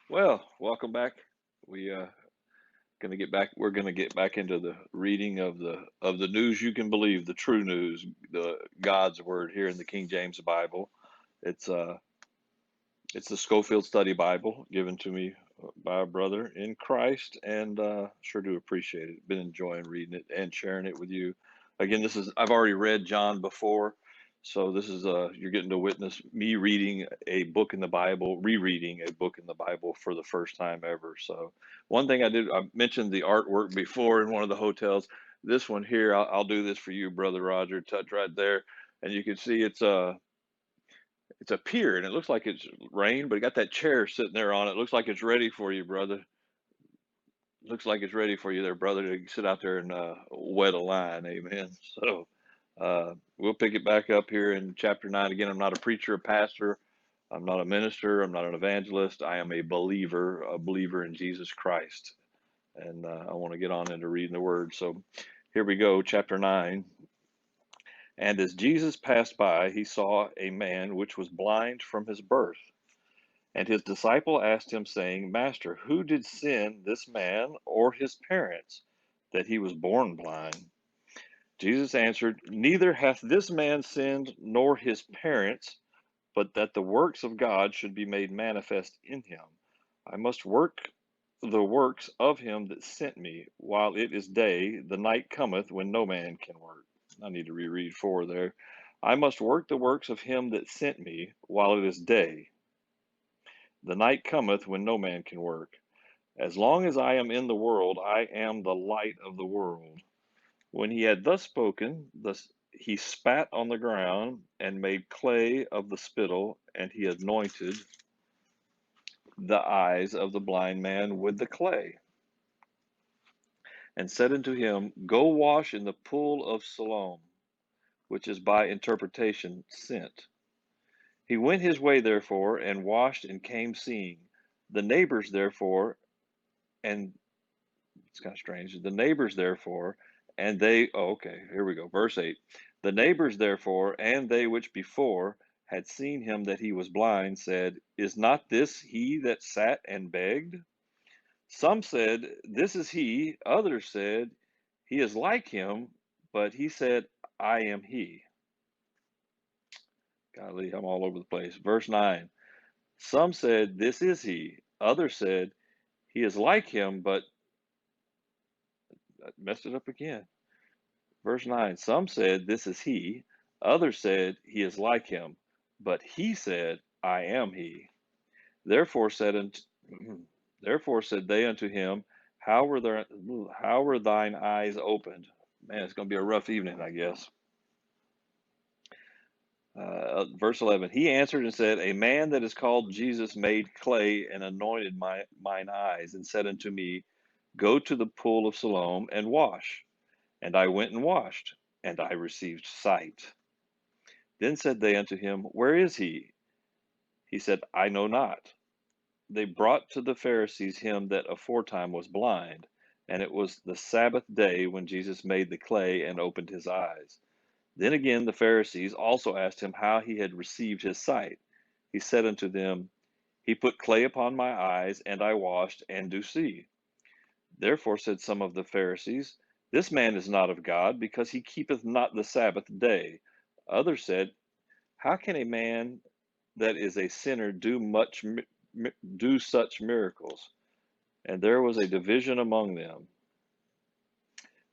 Well, welcome back. We gonna get back. We're gonna get back into the reading of the news you can believe, the true news, the God's word here in the King James Bible. It's uh it's the Scofield Study Bible given to me by a brother in Christ, and sure do appreciate it. Been enjoying reading it and sharing it with you. Again, this is I've already read John before, so this is you're getting to witness me reading a book in the Bible, rereading a book in the Bible for the first time ever. So one thing I mentioned the artwork before in one of the hotels. This one here, I'll do this for you, brother Roger. Touch right there, and you can see it's a pier, and it looks like it's rain, but it got that chair sitting there on it. Looks like it's ready for you, brother. Looks like it's ready for you there, brother, to sit out there and wet a line. Amen. So we'll pick it back up here in chapter 9. Again, I'm not a preacher, a pastor. I'm not a minister. I'm not an evangelist. I am a believer in Jesus Christ. And I want to get on into reading the word. So here we go, chapter 9. And as Jesus passed by, he saw a man which was blind from his birth. And his disciple asked him, saying, Master, who did sin, this man or his parents, that he was born blind? Jesus answered, Neither hath this man sinned nor his parents, but that the works of God should be made manifest in him. I must work the works of him that sent me while it is day. The night cometh when no man can work. I need to reread 4 there. I must work the works of him that sent me while it is day. The night cometh when no man can work. As long as I am in the world, I am the light of the world. When he had thus spoken, he spat on the ground and made clay of the spittle, and he anointed the eyes of the blind man with the clay, and said unto him, Go wash in the pool of Siloam, which is by interpretation sent. He went his way therefore, and washed, and came seeing. The neighbors therefore, and it's kind of strange. The neighbors, therefore, and they, oh, okay, here we go. Verse 8. The neighbors, therefore, and they which before had seen him that he was blind, said, Is not this he that sat and begged? Some said, This is he. Others said, He is like him. But he said, I am he. Golly, I'm all over the place. Verse 9. Some said, This is he. Others said, He is like him. But I messed it up again. Verse 9, some said, This is he. Others said, He is like him. But he said, I am he. Therefore said, therefore said they unto him, how were thine eyes opened? Man, it's going to be a rough evening, I guess. Verse 11, he answered and said, A man that is called Jesus made clay and anointed mine eyes, and said unto me, Go to the pool of Siloam and wash. And I went and washed, and I received sight. Then said they unto him, Where is he? He said, I know not. They brought to the Pharisees him that aforetime was blind, and it was the Sabbath day when Jesus made the clay and opened his eyes. Then again the Pharisees also asked him how he had received his sight. He said unto them, He put clay upon my eyes, and I washed, and do see. Therefore said some of the Pharisees, This man is not of God, because he keepeth not the Sabbath day. Others said, How can a man that is a sinner do such miracles? And there was a division among them.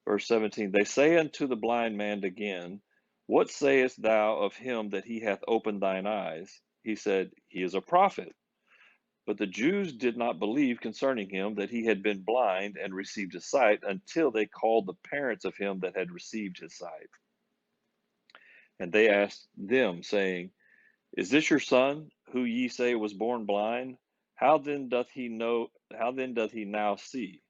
Verse 17, they say unto the blind man again, What sayest thou of him that he hath opened thine eyes? He said, He is a prophet. But the Jews did not believe concerning him that he had been blind and received his sight, until they called the parents of him that had received his sight. And they asked them, saying, Is this your son, who ye say was born blind? How then doth he now see?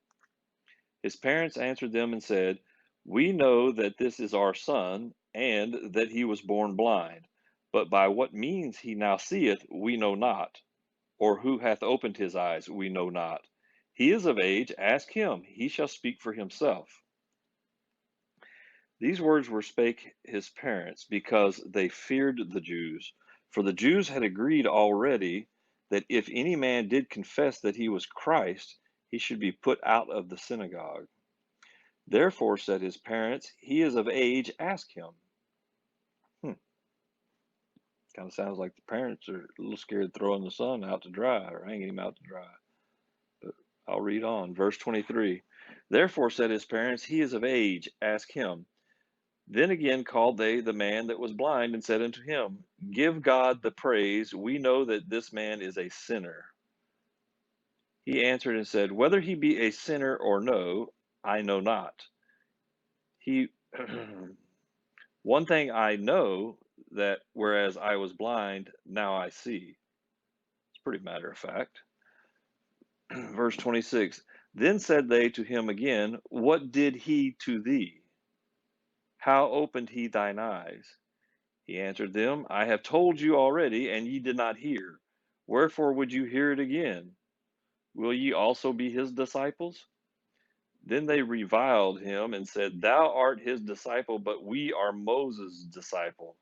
His parents answered them and said, We know that this is our son, and that he was born blind. But by what means he now seeth, we know not, or who hath opened his eyes, we know not. He is of age, ask him, he shall speak for himself. These words were spake his parents, because they feared the Jews. For the Jews had agreed already that if any man did confess that he was Christ, he should be put out of the synagogue. Therefore said his parents, he is of age, ask him. Kind of sounds like the parents are a little scared throwing the son out to dry or hanging him out to dry. But I'll read on. Verse 23. Therefore said his parents, he is of age, ask him. Then again called they the man that was blind and said unto him, give God the praise. We know that this man is a sinner. He answered and said, whether he be a sinner or no, I know not. He One thing I know, that whereas I was blind, now I see. It's pretty matter of fact. Verse 26. Then said they to him again, what did he to thee? How opened he thine eyes? He answered them, I have told you already, and ye did not hear. Wherefore would you hear it again? Will ye also be his disciples? Then they reviled him and said, thou art his disciple, but we are Moses' disciples.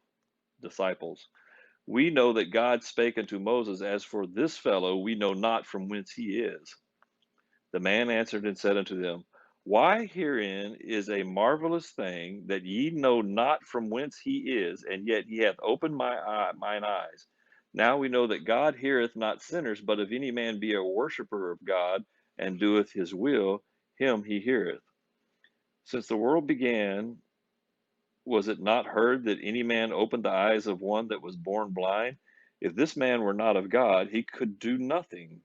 We know that God spake unto Moses. As for this fellow, we know not from whence he is. The man answered and said unto them, why herein is a marvelous thing, that ye know not from whence he is, and yet he hath opened mine eyes. Now we know that God heareth not sinners, but if any man be a worshipper of God, and doeth his will, him he heareth. Since the world began, was it not heard that any man opened the eyes of one that was born blind? If this man were not of God, he could do nothing.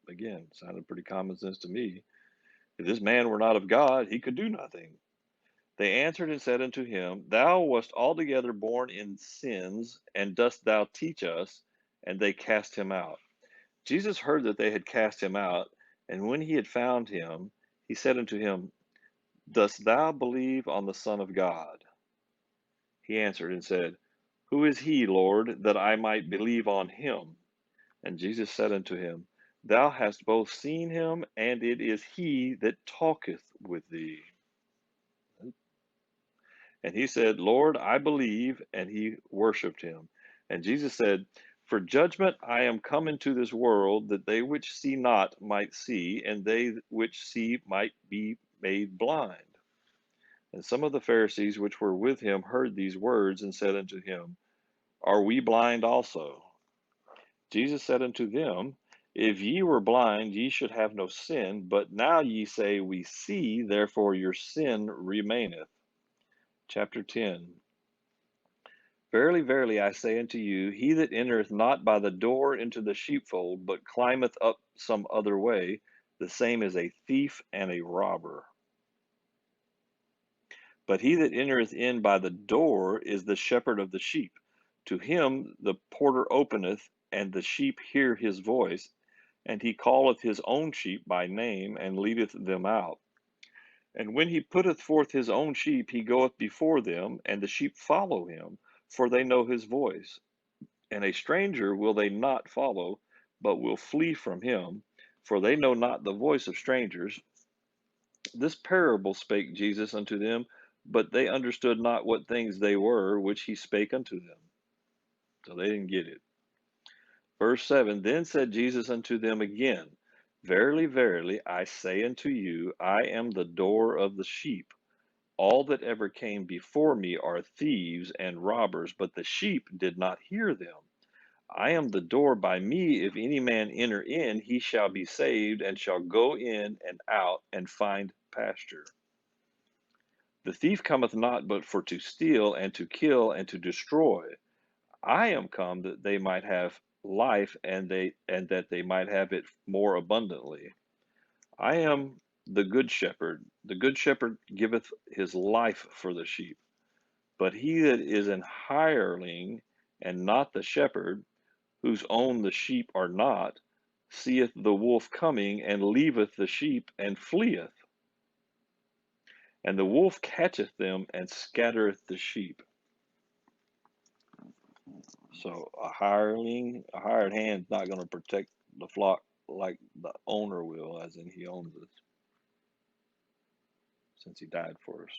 Again, sounded pretty common sense to me. If this man were not of God, he could do nothing. They answered and said unto him, thou wast altogether born in sins, and dost thou teach us? And they cast him out. Jesus heard that they had cast him out, and when he had found him, he said unto him, dost thou believe on the Son of God? He answered and said, who is he, Lord, that I might believe on him? And Jesus said unto him, thou hast both seen him, and it is he that talketh with thee. And he said, Lord, I believe, and he worshipped him. And Jesus said, for judgment I am come into this world, that they which see not might see, and they which see might be made blind. And some of the Pharisees which were with him heard these words, and said unto him, are we blind also? Jesus said unto them, if ye were blind, ye should have no sin, but now ye say, we see, therefore your sin remaineth. Chapter 10. Verily, verily, I say unto you, he that entereth not by the door into the sheepfold, but climbeth up some other way, the same is a thief and a robber. But he that entereth in by the door is the shepherd of the sheep. To him the porter openeth, and the sheep hear his voice, and he calleth his own sheep by name, and leadeth them out. And when he putteth forth his own sheep, he goeth before them, and the sheep follow him, for they know his voice. And a stranger will they not follow, but will flee from him, for they know not the voice of strangers. This parable spake Jesus unto them, but they understood not what things they were which he spake unto them. So they didn't get it. Verse 7, then said Jesus unto them again, verily, verily, I say unto you, I am the door of the sheep. All that ever came before me are thieves and robbers, but the sheep did not hear them. I am the door. By me, if any man enter in, he shall be saved, and shall go in and out and find pasture. The thief cometh not but for to steal, and to kill, and to destroy. I am come that they might have life, and that they might have it more abundantly. I am the good shepherd. The good shepherd giveth his life for the sheep. But he that is an hireling, and not the shepherd, whose own the sheep are not, seeth the wolf coming, and leaveth the sheep, and fleeth. And the wolf catcheth them, and scattereth the sheep. So a hireling, a hired hand, is not going to protect the flock like the owner will, as in he owns us, since he died for us.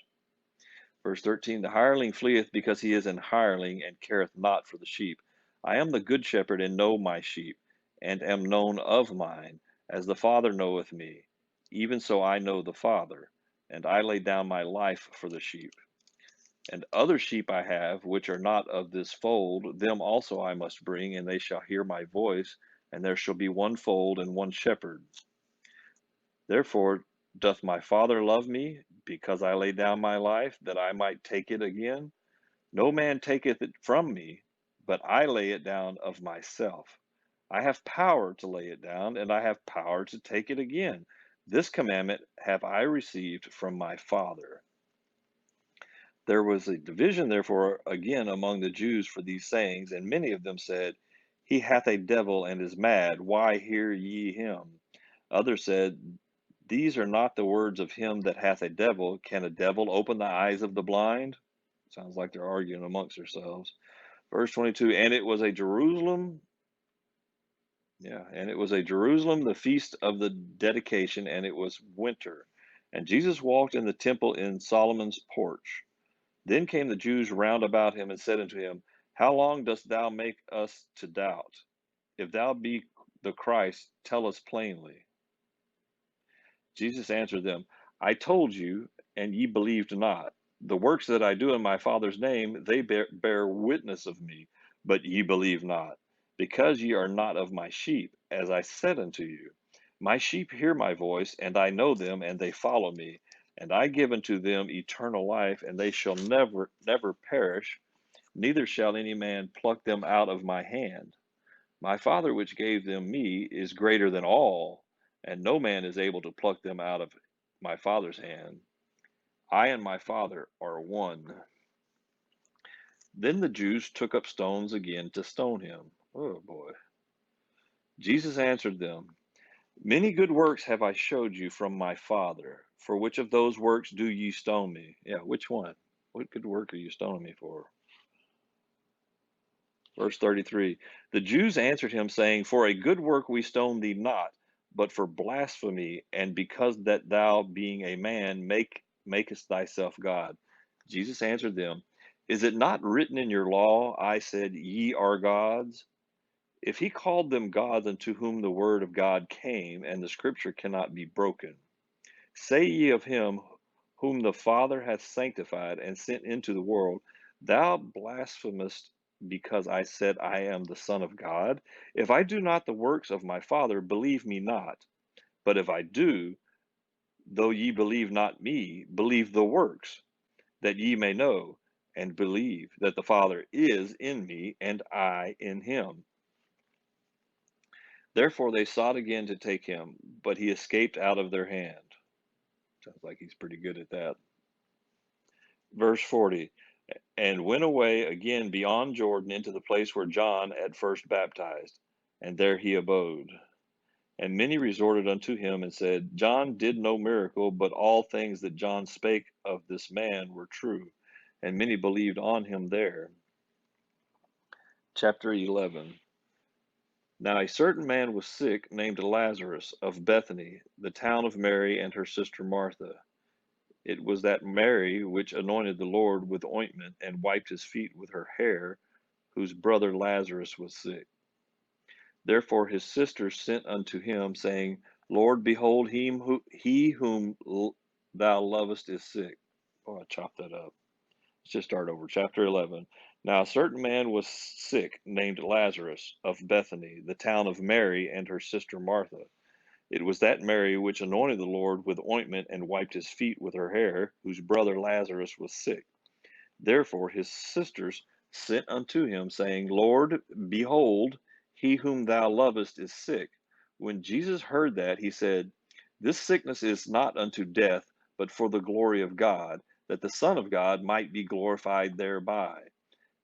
Verse 13, the hireling fleeth because he is an hireling, and careth not for the sheep. I am the good shepherd and know my sheep, and am known of mine, as the Father knoweth me. Even so I know the Father, and I lay down my life for the sheep. And other sheep I have, which are not of this fold, them also I must bring, and they shall hear my voice, and there shall be one fold and one shepherd. Therefore doth my Father love me, because I lay down my life, that I might take it again? No man taketh it from me, but I lay it down of myself. I have power to lay it down, and I have power to take it again. This commandment have I received from my Father. There was a division, therefore, again among the Jews for these sayings, and many of them said, He hath a devil and is mad. Why hear ye him? Others said, These are not the words of him that hath a devil. Can a devil open the eyes of the blind? Sounds like they're arguing amongst themselves. Verse 22, and it was a Jerusalem, and it was a Jerusalem, the feast of the dedication, and it was winter. And Jesus walked in the temple in Solomon's porch. Then came the Jews round about him and said unto him, How long dost thou make us to doubt? If thou be the Christ, tell us plainly. Jesus answered them, I told you, and ye believed not. The works that I do in my Father's name, they bear witness of me, but ye believe not, because ye are not of my sheep, as I said unto you. My sheep hear my voice, and I know them, and they follow me. And I give unto them eternal life, and they shall never perish, neither shall any man pluck them out of my hand. My Father which gave them me is greater than all, and no man is able to pluck them out of my Father's hand. I and my Father are one. Then the Jews took up stones again to stone him. Oh boy. Jesus answered them, Many good works have I showed you from my Father. For which of those works do ye stone me? Yeah, which one? What good work are you stoning me for? Verse 33, the Jews answered him, saying, For a good work we stone thee not, but for blasphemy, and because that thou, being a man, makest thyself God. Jesus answered them, Is it not written in your law, I said, Ye are gods? If he called them gods unto whom the word of God came, and the scripture cannot be broken. Say ye of him whom the Father hath sanctified and sent into the world, Thou blasphemest, because I said, I am the Son of God? If I do not the works of my Father, believe me not. But if I do, though ye believe not me, believe the works, that ye may know and believe that the Father is in me, and I in him. Therefore they sought again to take him, but he escaped out of their hand. Sounds like he's pretty good at that. Verse 40, and went away again beyond Jordan into the place where John at first baptized, and there he abode. And many resorted unto him and said, John did no miracle, but all things that John spake of this man were true. And many believed on him there. Chapter 11. Now a certain man was sick, named Lazarus, of Bethany, the town of Mary and her sister Martha. It was that Mary which anointed the Lord with ointment and wiped his feet with her hair, whose brother Lazarus was sick. Therefore his sisters sent unto him, saying, Lord, behold, he whom thou lovest is sick. Oh, I chopped that up. Let's just start over. Chapter 11. Now a certain man was sick, named Lazarus, of Bethany, the town of Mary and her sister Martha. It was that Mary which anointed the Lord with ointment and wiped his feet with her hair, whose brother Lazarus was sick. Therefore his sisters sent unto him, saying, Lord, behold, he whom thou lovest is sick. When Jesus heard that, he said, This sickness is not unto death, but for the glory of God, that the Son of God might be glorified thereby.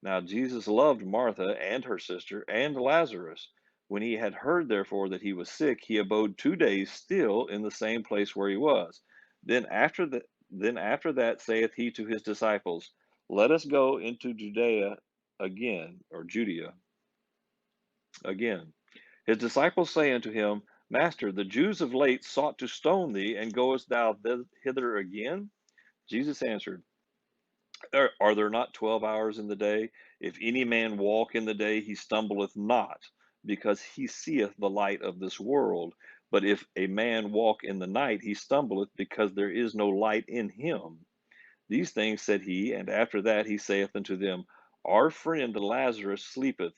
Now Jesus loved Martha and her sister and Lazarus. When he had heard, therefore, that he was sick, he abode 2 days still in the same place where he was. Then after that saith he to his disciples, Let us go into Judea again, or Judea again. His disciples say unto him, Master, the Jews of late sought to stone thee, and goest thou hither again? Jesus answered, Are there not 12 hours in the day? If any man walk in the day, he stumbleth not, because he seeth the light of this world. But if a man walk in the night, he stumbleth, because there is no light in him. These things said he, and after that he saith unto them, Our friend Lazarus sleepeth,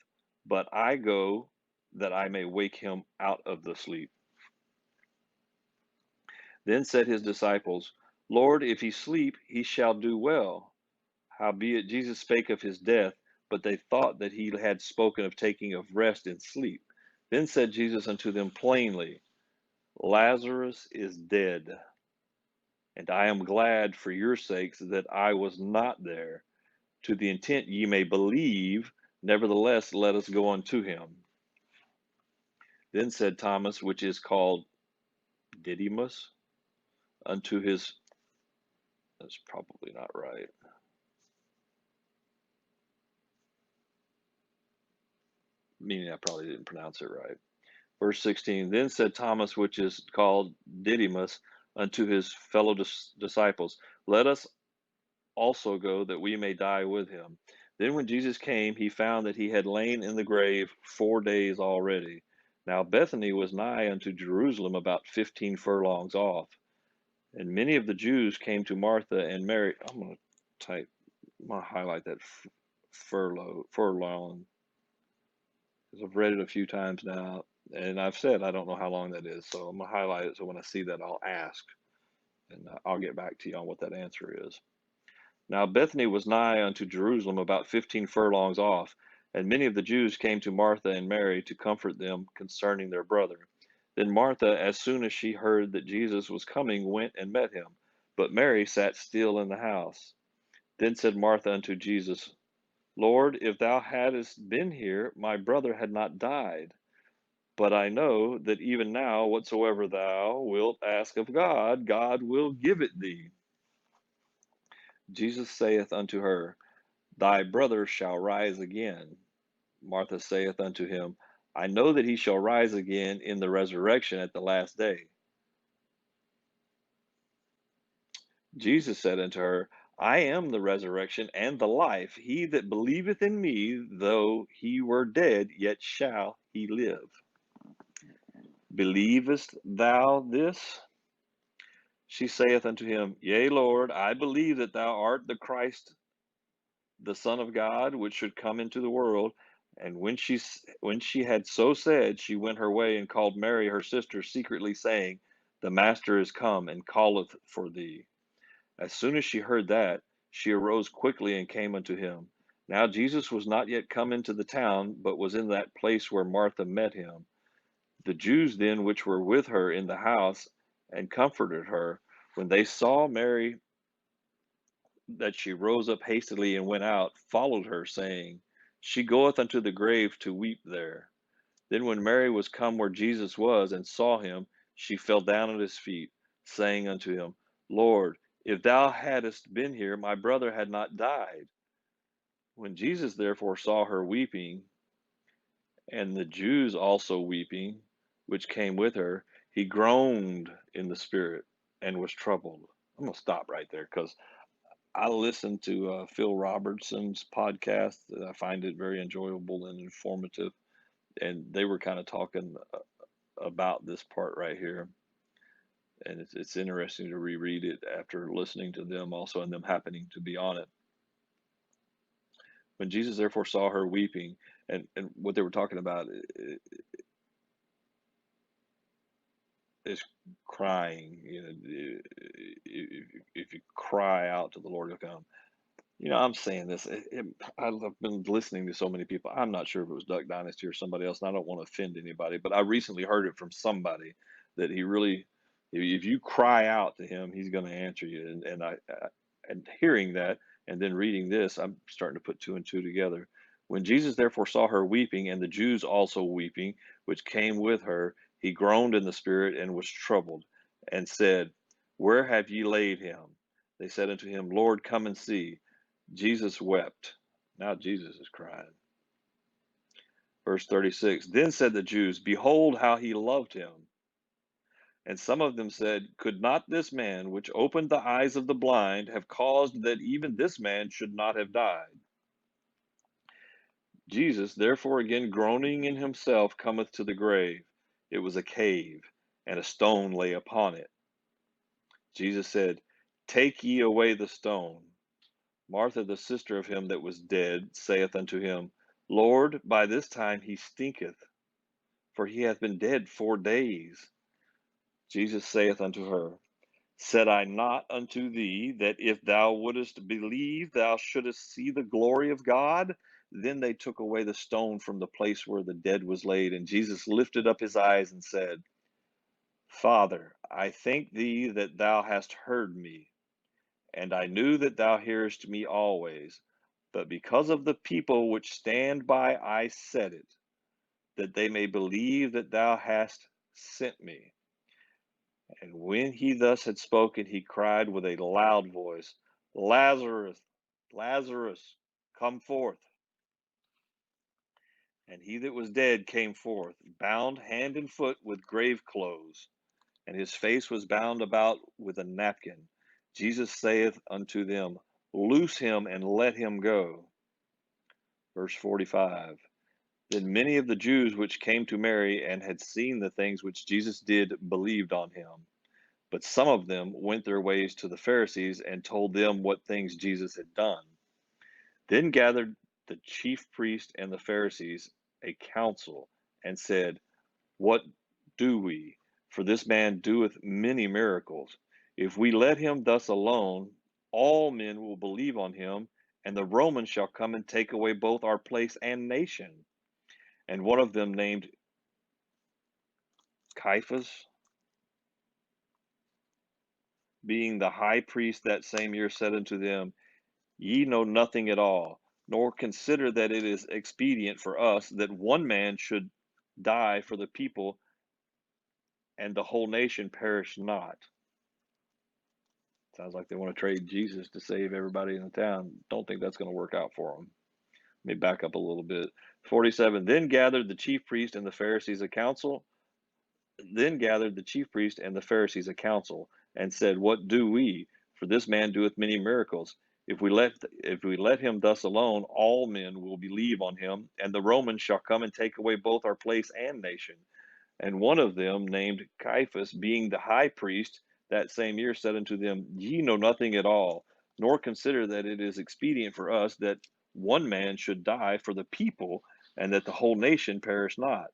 but I go that I may wake him out of the sleep. Then said his disciples, Lord, if he sleep, he shall do well. Howbeit Jesus spake of his death, but they thought that he had spoken of taking of rest in sleep. Then said Jesus unto them plainly, Lazarus is dead, and I am glad for your sakes that I was not there, to the intent ye may believe. Nevertheless, let us go unto him. Then said Thomas, which is called Didymus, unto his, that's probably not right, meaning I probably didn't pronounce it right. Verse 16, then said Thomas, which is called Didymus, unto his fellow disciples, Let us also go, that we may die with him. Then when Jesus came, he found that he had lain in the grave 4 days already. Now Bethany was nigh unto Jerusalem, about 15 furlongs off. And many of the Jews came to Martha and Mary. I'm going to highlight that furlong, because I've read it a few times now, and I've said I don't know how long that is, so I'm going to highlight it so when I see that, I'll ask, and I'll get back to you on what that answer is. Now Bethany was nigh unto Jerusalem, about 15 furlongs off, and many of the Jews came to Martha and Mary to comfort them concerning their brother. Then Martha, as soon as she heard that Jesus was coming, went and met him, but Mary sat still in the house. Then said Martha unto Jesus, Lord, if thou hadst been here, my brother had not died. But I know that even now, whatsoever thou wilt ask of God, God will give it thee. Jesus saith unto her, Thy brother shall rise again. Martha saith unto him, I know that he shall rise again in the resurrection at the last day. Jesus said unto her, I am the resurrection and the life. He that believeth in me, though he were dead, yet shall he live. Believest thou this? She saith unto him, Yea, Lord, I believe that thou art the Christ, the Son of God, which should come into the world. And when she had so said, she went her way and called Mary her sister secretly, saying, The Master is come and calleth for thee. As soon as she heard that, she arose quickly and came unto him. Now Jesus was not yet come into the town, but was in that place where Martha met him. The Jews then which were with her in the house and comforted her, when they saw Mary, that she rose up hastily and went out, followed her, saying, She goeth unto the grave to weep there. Then when Mary was come where Jesus was, and saw him, she fell down at his feet, saying unto him, Lord, if thou hadst been here, my brother had not died. When Jesus therefore saw her weeping, and the Jews also weeping, which came with her, he groaned in the spirit and was troubled. I'm going to stop right there, because I listen to Phil Robertson's podcast. I find it very enjoyable and informative. And they were kind of talking about this part right here. And it's interesting to reread it after listening to them also, and them happening to be on it. When Jesus therefore saw her weeping, and what they were talking about is crying. You know, if you cry out to the Lord, he'll come. You know, I'm saying this. I've been listening to so many people. I'm not sure if it was Duck Dynasty or somebody else, and I don't want to offend anybody, but I recently heard it from somebody that he really, if you cry out to him, he's going to answer you. And hearing that, and then reading this, I'm starting to put two and two together. When Jesus therefore saw her weeping, and the Jews also weeping, which came with her, he groaned in the spirit and was troubled, and said, Where have ye laid him? They said unto him, Lord, come and see. Jesus wept. Now Jesus is crying. Verse 36, Then said the Jews, Behold how he loved him. And some of them said, Could not this man, which opened the eyes of the blind, have caused that even this man should not have died? Jesus, therefore, again groaning in himself, cometh to the grave. It was a cave, and a stone lay upon it. Jesus said, Take ye away the stone. Martha, the sister of him that was dead, saith unto him, Lord, by this time he stinketh, for he hath been dead 4 days. Jesus saith unto her, Said I not unto thee that if thou wouldest believe, thou shouldest see the glory of God? Then they took away the stone from the place where the dead was laid. And Jesus lifted up his eyes and said, Father, I thank thee that thou hast heard me, and I knew that thou hearest me always. But because of the people which stand by, I said it, that they may believe that thou hast sent me. And when he thus had spoken, he cried with a loud voice, Lazarus, Lazarus, come forth. And he that was dead came forth, bound hand and foot with grave clothes, and his face was bound about with a napkin. Jesus saith unto them, Loose him and let him go. Verse 45. Then many of the Jews which came to Mary and had seen the things which Jesus did believed on him. But some of them went their ways to the Pharisees and told them what things Jesus had done. Then gathered the chief priests and the Pharisees a council and said, What do we? For this man doeth many miracles. If we let him thus alone, all men will believe on him, and the Romans shall come and take away both our place and nation. And one of them, named Caiaphas, being the high priest that same year, said unto them, Ye know nothing at all, nor consider that it is expedient for us that one man should die for the people, and the whole nation perish not. Sounds like they want to trade Jesus to save everybody in the town. Don't think that's going to work out for them. Let me back up a little bit. 47. Then gathered the chief priest and the Pharisees a council. Then gathered the chief priest and the Pharisees a council, and said, What do we? For this man doeth many miracles. If we let him thus alone, all men will believe on him, and the Romans shall come and take away both our place and nation. And one of them, named Caiaphas, being the high priest, that same year said unto them, Ye know nothing at all, nor consider that it is expedient for us that one man should die for the people, and that the whole nation perish not.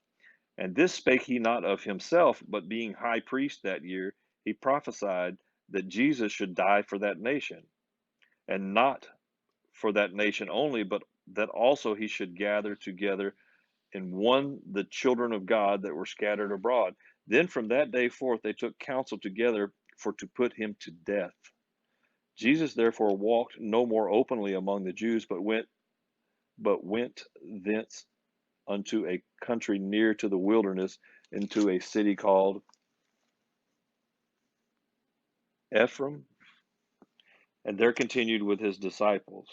And this spake he not of himself, but being high priest that year, he prophesied that Jesus should die for that nation, and not for that nation only, but that also he should gather together in one the children of God that were scattered abroad. Then from that day forth they took counsel together for to put him to death. Jesus therefore walked no more openly among the Jews, but went thence unto a country near to the wilderness, into a city called Ephraim, and there continued with his disciples.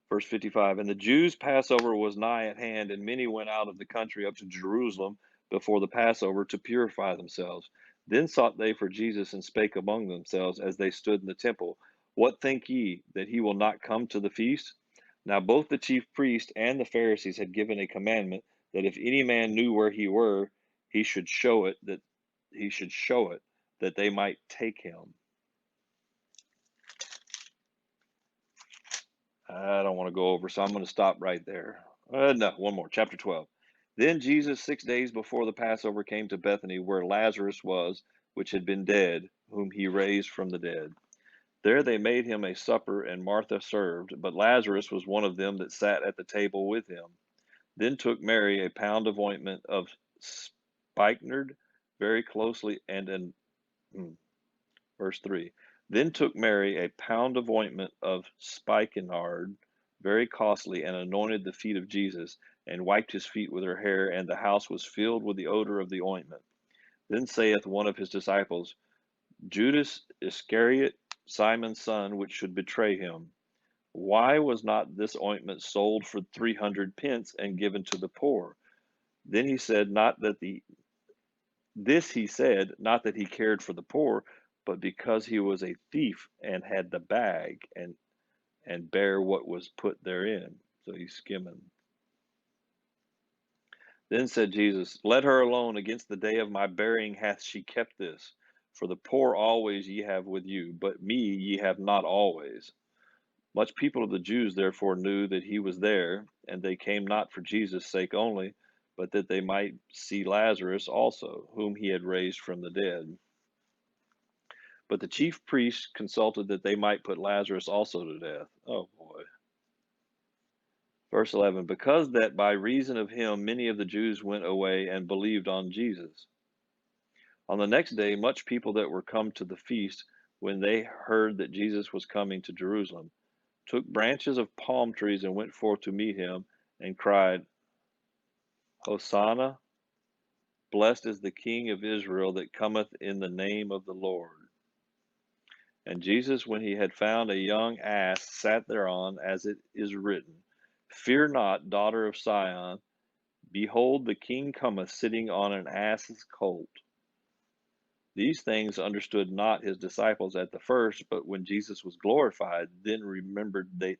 Verse 55. And the Jews' Passover was nigh at hand, and many went out of the country up to Jerusalem before the Passover to purify themselves. Then sought they for Jesus, and spake among themselves as they stood in the temple, What think ye, that he will not come to the feast? Now both the chief priest and the Pharisees had given a commandment that if any man knew where he were, he should show it, that they might take him. I don't want to go over, so I'm going to stop right there. No, one more. Chapter 12. Then Jesus, 6 days before the Passover, came to Bethany, where Lazarus was, which had been dead, whom he raised from the dead. There they made him a supper, and Martha served, but Lazarus was one of them that sat at the table with him. Then took Mary a pound of ointment of spikenard, very closely, Verse 3. Then took Mary a pound of ointment of spikenard, very costly, and anointed the feet of Jesus, and wiped his feet with her hair, and the house was filled with the odor of the ointment. Then saith one of his disciples, Judas Iscariot, Simon's son, which should betray him, Why was not this ointment sold for 300 pence and given to the poor? Then he said, This he said, not that he cared for the poor, but because he was a thief and had the bag and bare what was put therein. So he's skimming. Then said Jesus, Let her alone. Against the day of my burying hath she kept this. For the poor always ye have with you, but me ye have not always. Much people of the Jews therefore knew that he was there, and they came not for Jesus' sake only, but that they might see Lazarus also, whom he had raised from the dead. But the chief priests consulted that they might put Lazarus also to death. Oh boy. Verse 11, because that by reason of him many of the Jews went away and believed on Jesus. On the next day, much people that were come to the feast, when they heard that Jesus was coming to Jerusalem, took branches of palm trees and went forth to meet him, and cried, Hosanna, blessed is the King of Israel that cometh in the name of the Lord. And Jesus, when he had found a young ass, sat thereon, as it is written, Fear not, daughter of Sion, behold, the King cometh sitting on an ass's colt. These things understood not his disciples at the first, but when Jesus was glorified, then remembered they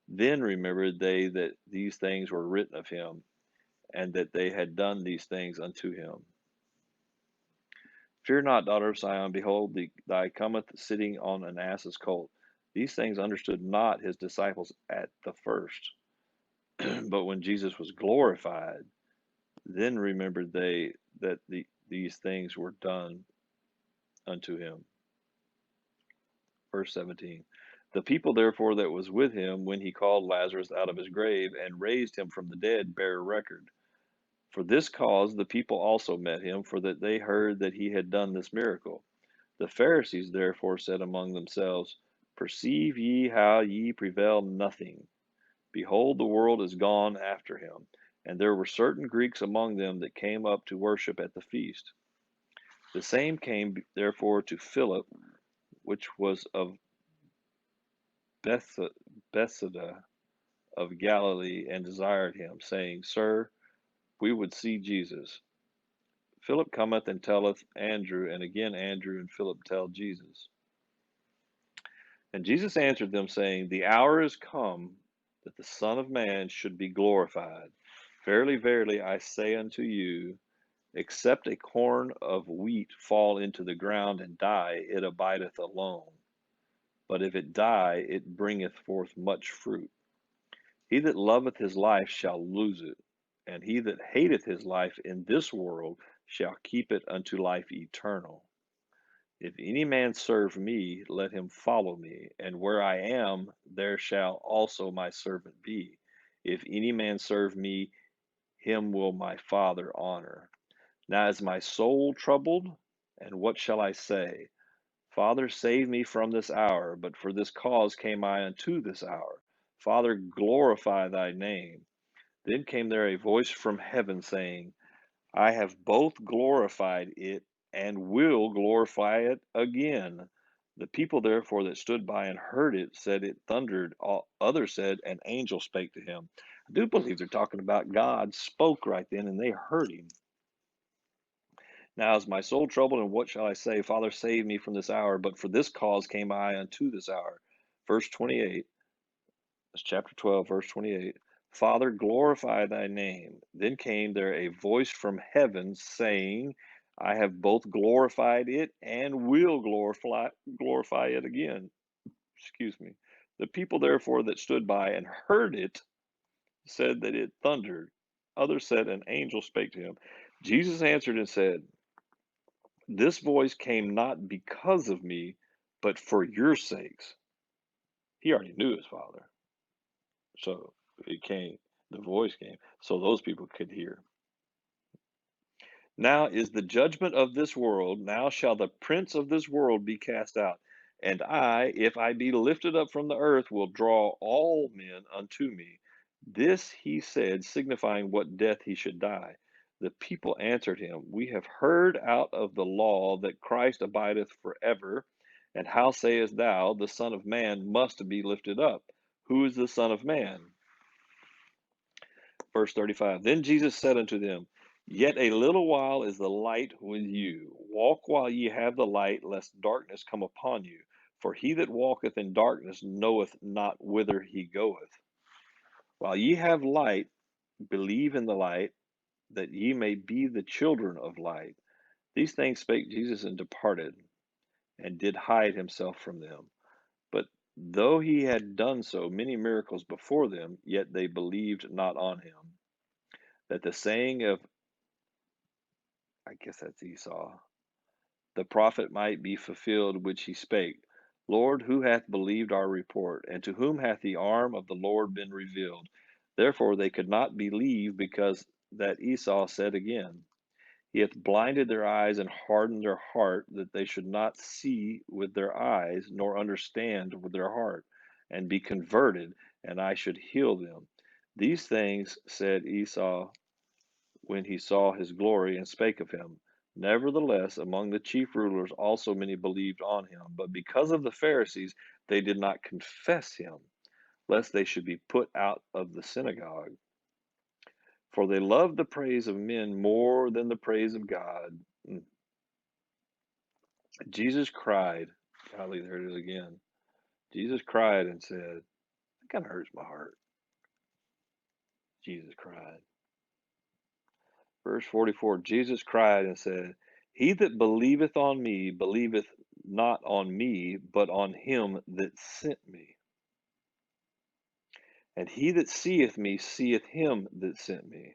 that these things were written of him, and that they had done these things unto him. Fear not, daughter of Sion, behold, thy cometh sitting on an ass's colt. These things understood not his disciples at the first. But when Jesus was glorified, then remembered they that these things were done unto him. Verse 17. The people therefore that was with him when he called Lazarus out of his grave and raised him from the dead bear record. For this cause the people also met him, for that they heard that he had done this miracle. The Pharisees therefore said among themselves, Perceive ye how ye prevail nothing? Behold, the world is gone after him. And there were certain Greeks among them that came up to worship at the feast. The same came therefore to Philip, which was of Bethsaida of Galilee, and desired him, saying, Sir, we would see Jesus. Philip cometh and telleth Andrew, and again Andrew and Philip tell Jesus. And Jesus answered them, saying, The hour is come that the Son of Man should be glorified. Verily, verily, I say unto you, except a corn of wheat fall into the ground and die, it abideth alone. But if it die, it bringeth forth much fruit. He that loveth his life shall lose it, and he that hateth his life in this world shall keep it unto life eternal. If any man serve me, let him follow me, and where I am, there shall also my servant be. If any man serve me, him will my Father honor. Now is my soul troubled, and what shall I say? Father, save me from this hour, but for this cause came I unto this hour. Father, glorify thy name. Then came there a voice from heaven saying, I have both glorified it and will glorify it again. The people therefore that stood by and heard it said it thundered. Others said an angel spake to him. I do believe they're talking about God spoke right then and they heard him. Now is my soul troubled, and what shall I say? Father, save me from this hour. But for this cause came I unto this hour. Verse 28. That's chapter 12, verse 28. Father, glorify thy name. Then came there a voice from heaven saying, I have both glorified it and will glorify it again. Excuse me. The people therefore that stood by and heard it said that it thundered. Others said an angel spake to him. Jesus answered and said, This voice came not because of me, but for your sakes. He already knew his Father. So the voice came, so those people could hear. Now is the judgment of this world. Now shall the prince of this world be cast out. And I, if I be lifted up from the earth, will draw all men unto me. This he said, signifying what death he should die. The people answered him, We have heard out of the law that Christ abideth forever. And how sayest thou, the Son of Man must be lifted up? Who is the Son of Man? Verse 35. Then Jesus said unto them, Yet a little while is the light with you. Walk while ye have the light, lest darkness come upon you. For he that walketh in darkness knoweth not whither he goeth. While ye have light, believe in the light, that ye may be the children of light. These things spake Jesus and departed, and did hide himself from them. But though he had done so many miracles before them, yet they believed not on him. That the saying of, I guess that's Esau, the prophet might be fulfilled which he spake, Lord, who hath believed our report? And to whom hath the arm of the Lord been revealed? Therefore they could not believe, because that Esau said again, He hath blinded their eyes and hardened their heart, that they should not see with their eyes, nor understand with their heart, and be converted, and I should heal them. These things said Esau when he saw his glory, and spake of him. Nevertheless, among the chief rulers also many believed on him. But because of the Pharisees, they did not confess him, lest they should be put out of the synagogue. For they loved the praise of men more than the praise of God. Jesus cried, golly, there it is again. Jesus cried and said, that kind of hurts my heart. Jesus cried. Verse 44, Jesus cried and said, He that believeth on me, believeth not on me, but on him that sent me. And he that seeth me, seeth him that sent me.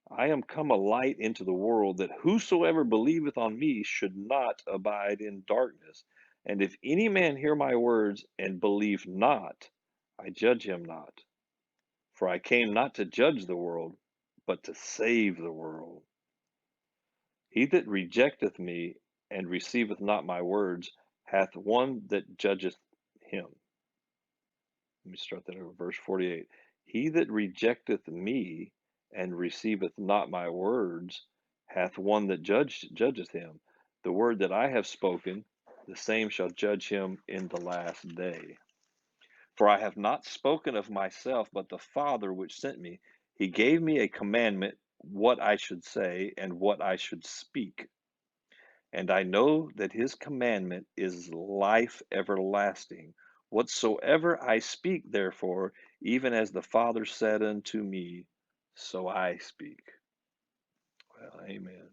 I am come a light into the world, that whosoever believeth on me should not abide in darkness. And if any man hear my words and believe not, I judge him not. For I came not to judge the world, but to save the world. He that rejecteth me and receiveth not my words hath one that judgeth him. Let me start that over. Verse 48. He that rejecteth me and receiveth not my words hath one that judgeth him. The word that I have spoken, the same shall judge him in the last day. For I have not spoken of myself, but the Father which sent me. He gave me a commandment, what I should say and what I should speak. And I know that his commandment is life everlasting. Whatsoever I speak, therefore, even as the Father said unto me, so I speak. Well, amen.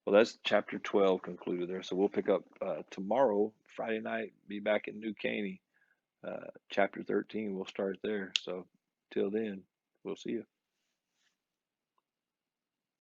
Well, that's chapter 12 concluded there. So we'll pick up tomorrow, Friday night, be back in New Caney. Chapter 13, we'll start there. So till then, we'll see you.